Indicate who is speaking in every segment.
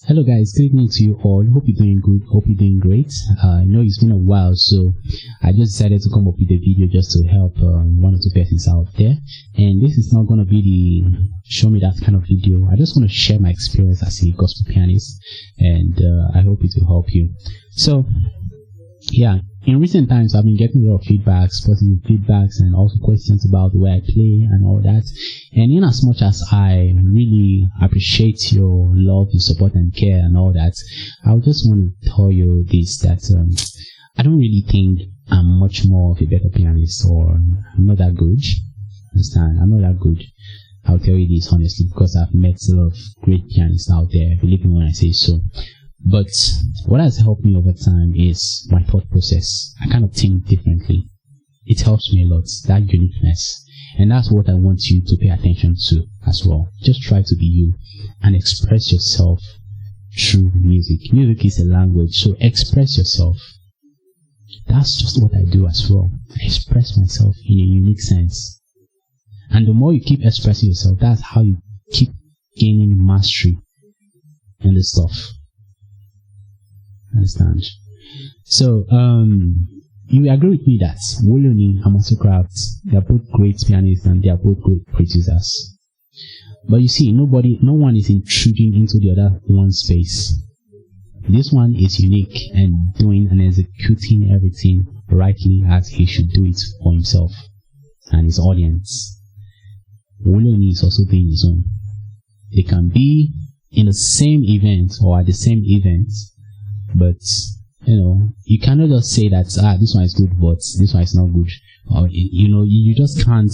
Speaker 1: Hello guys, good evening to you all. Hope you're doing good. Hope you're doing great. I know it's been a while, so I just decided to come up with a video just to help one or two persons out there. And this is not going to be the show me that kind of video. I just want to share my experience as a gospel pianist, and I hope it will help you. So yeah, in recent times I've been getting a lot of feedbacks, positive feedbacks, and also questions about the way I play and all that. And in as much as I really appreciate your love, your support and care and all that, I just want to tell you this, that I don't really think I'm much more of a better pianist, or I'm not that good. Understand? I'm not that good. I'll tell you this honestly, because I've met a lot of great pianists out there, believe me when I say so. But what has helped me over time is my thought process. I kind of think differently. It helps me a lot, that uniqueness. And that's what I want you to pay attention to as well. Just try to be you and express yourself through music. Music is a language, so express yourself. That's just what I do as well. I express myself in a unique sense. And the more you keep expressing yourself, that's how you keep gaining mastery in this stuff. Understand? So, you agree with me that Woloni and Mastercraft, they are both great pianists and they are both great producers. But you see, no one is intruding into the other one's space. This one is unique and doing and executing everything rightly as he should do it for himself and his audience. Woloni is also doing his own. They can be in the same event or at the same event, but you cannot just say that this one is good but this one is not good, or you just can't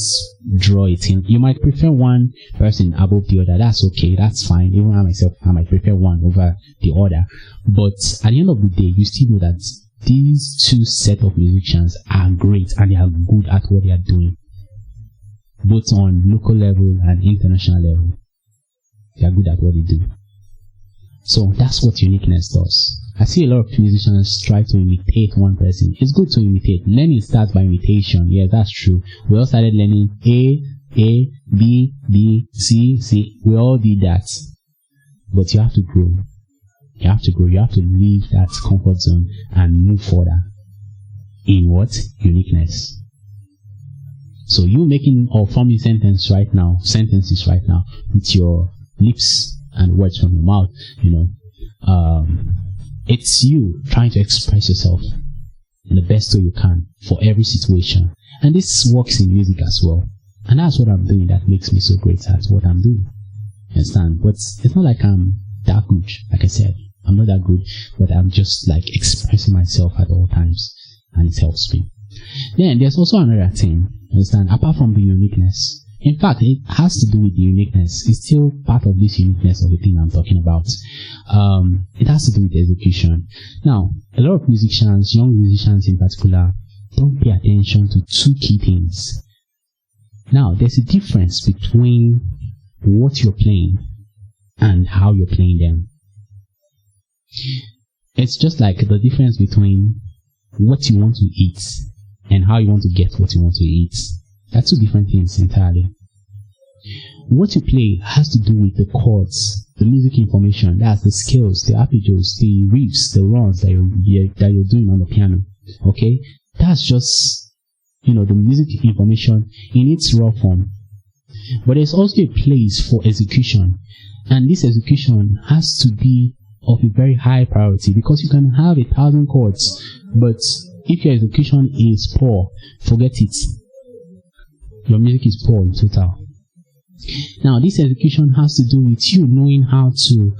Speaker 1: draw it in. You might prefer one person above the other. That's okay, that's fine. Even I myself, I might prefer one over the other, but at the end of the day, you still know that these two set of musicians are great and they are good at what they are doing, both on local level and international level. They are good at what they do. So that's what uniqueness does. I see a lot of musicians try to imitate one person. It's good to imitate. Learning starts by imitation. Yeah, that's true. We all started learning A, B, C. We all did that. But you have to grow. You have to grow. You have to leave that comfort zone and move further. In what? Uniqueness. So you making or forming sentences right now with your lips and words from your mouth, it's you trying to express yourself in the best way you can for every situation. And this works in music as well. And that's what I'm doing that makes me so great at what I'm doing. Understand? But it's not like I'm that good. Like I said, I'm not that good, but I'm just like expressing myself at all times, and it helps me. Then there's also another thing, understand, apart from the uniqueness. In fact, it has to do with the uniqueness. It's still part of this uniqueness of the thing I'm talking about. It has to do with execution. Now, a lot of musicians, young musicians in particular, don't pay attention to two key things. Now, there's a difference between what you're playing and how you're playing them. It's just like the difference between what you want to eat and how you want to get what you want to eat. They're two different things entirely. What you play has to do with the chords, the music information, that's the scales, the arpeggios, the riffs, the runs that you're doing on the piano. Okay? That's just, the music information in its raw form. But there's also a place for execution. And this execution has to be of a very high priority, because you can have 1,000 chords, but if your execution is poor, forget it. Your music is poor in total. Now, this execution has to do with you knowing how to,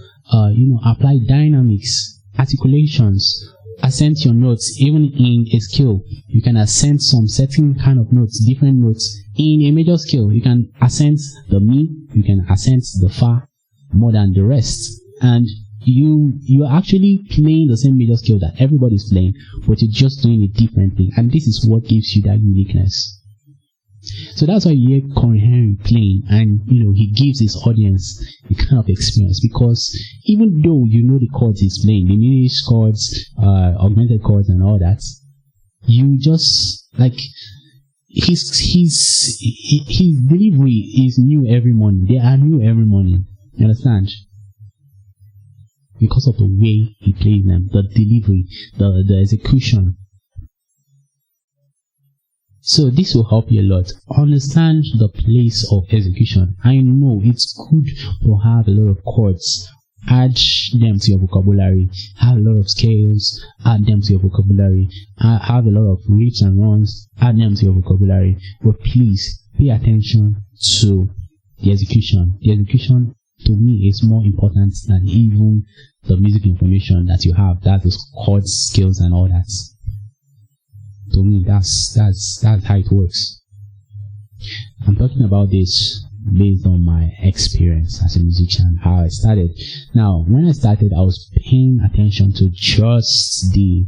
Speaker 1: apply dynamics, articulations, accent your notes. Even in a scale, you can accent some certain kind of notes, different notes. In a major scale, you can accent the mi, you can accent the fa more than the rest. And you are actually playing the same major scale that everybody's playing, but you're just doing it differently. And this is what gives you that uniqueness. So that's why you hear Corey Henry playing, and he gives his audience the kind of experience, because even though the chords he's playing, the diminished chords, augmented chords and all that, you just like his delivery is new every morning. They are new every morning. You understand? because of the way he played them, the delivery, the execution. So this will help you a lot. Understand the place of execution. I know it's good to have a lot of chords. Add them to your vocabulary. Have a lot of scales. Add them to your vocabulary. Have a lot of riffs and runs. Add them to your vocabulary. But please pay attention to the execution. The execution, to me, is more important than even the music information that you have. That is chords, scales, and all that. To me, that's how it works. I'm talking about this based on my experience as a musician, how I started. Now, when I started, I was paying attention to just the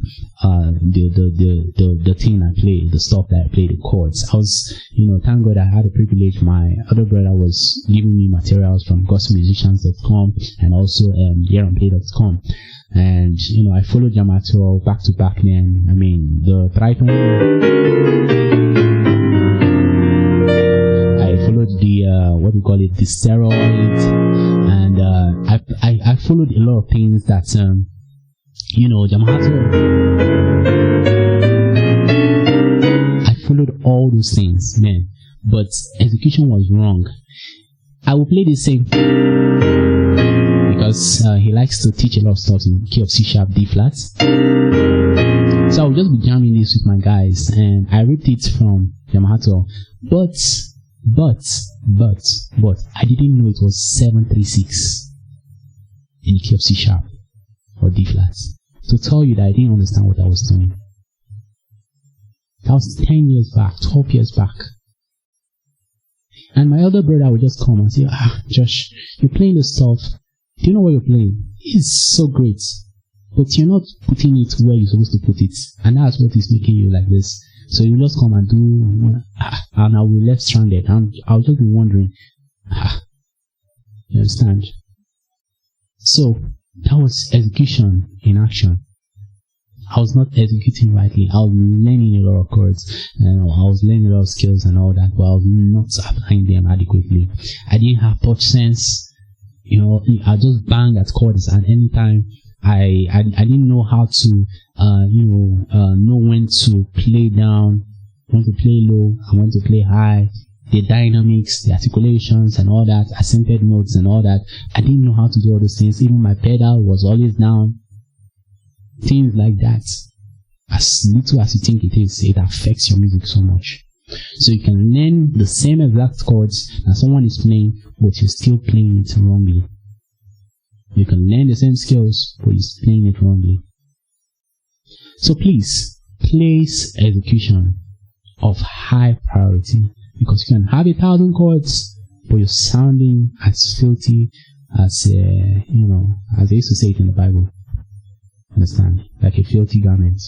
Speaker 1: thing I played, the stuff that I played, the chords. I was, thank God I had a privilege. My other brother was giving me materials from gospelmusicians.com and also hereonplay.com. And, I followed their material back to back then. I mean, the Triton, I followed the, the steroid, and, I followed a lot of things that, Yamato, I followed all those things, man, but execution was wrong. I will play the same, because he likes to teach a lot of stuff in key of C sharp, D flat. So I'll just be jamming this with my guys, and I ripped it from Yamato, but I didn't know it was 736 in key of C sharp or D flat. To tell you that I didn't understand what I was doing. That was 10 years back, 12 years back. And my other brother would just come and say, Josh, you're playing this stuff. Do you know what you're playing? It's so great. But you're not putting it where you're supposed to put it. And that's what is making you like this. So you just come and do, and I'll be left stranded. And I'll just be wondering, you understand? So that was execution in action. I was not executing rightly. I was learning a lot of chords, I was learning a lot of skills and all that, but I was not applying them adequately. I didn't have touch sense. I just bang at chords at any time. I didn't know how to, know when to play down, when to play low, and when to play high, the dynamics, the articulations and all that, accented notes and all that. I didn't know how to do all those things. Even my pedal was always down. Things like that. As little as you think it is, it affects your music so much. So you can learn the same exact chords that someone is playing, but you're still playing it wrongly. You can learn the same skills, but you're playing it wrongly. So please, place execution of high priority, because you can have 1,000 chords, but you're sounding as filthy as as they used to say it in the Bible. Understand? Like a filthy garment.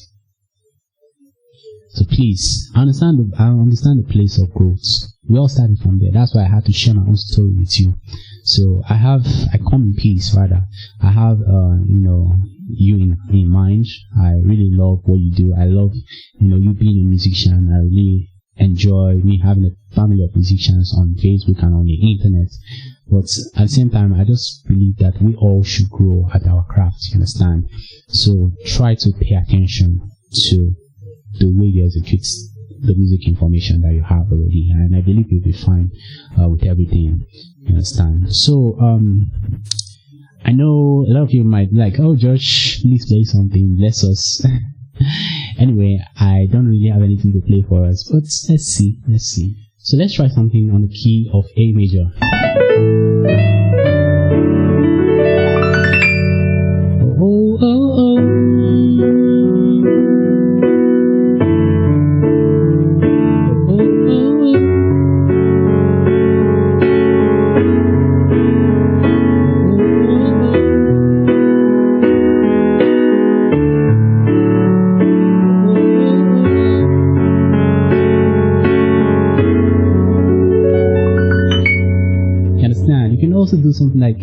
Speaker 1: So please, I understand the place of growth. We all started from there. That's why I had to share my own story with you. So I come in peace, rather. I have, you in mind. I really love what you do. I love, you being a musician. I really enjoy me having a family of musicians on Facebook and on the internet. But at the same time, I just believe that we all should grow at our craft, you understand? So try to pay attention to the way you execute the music information that you have already, and I believe you'll be fine with everything, you understand? So I know a lot of you might be like, oh Josh, please play something, bless us. Anyway, I don't really have anything to play for us, but let's see. So let's try something on the key of A major. Oh, oh, oh. Also do something like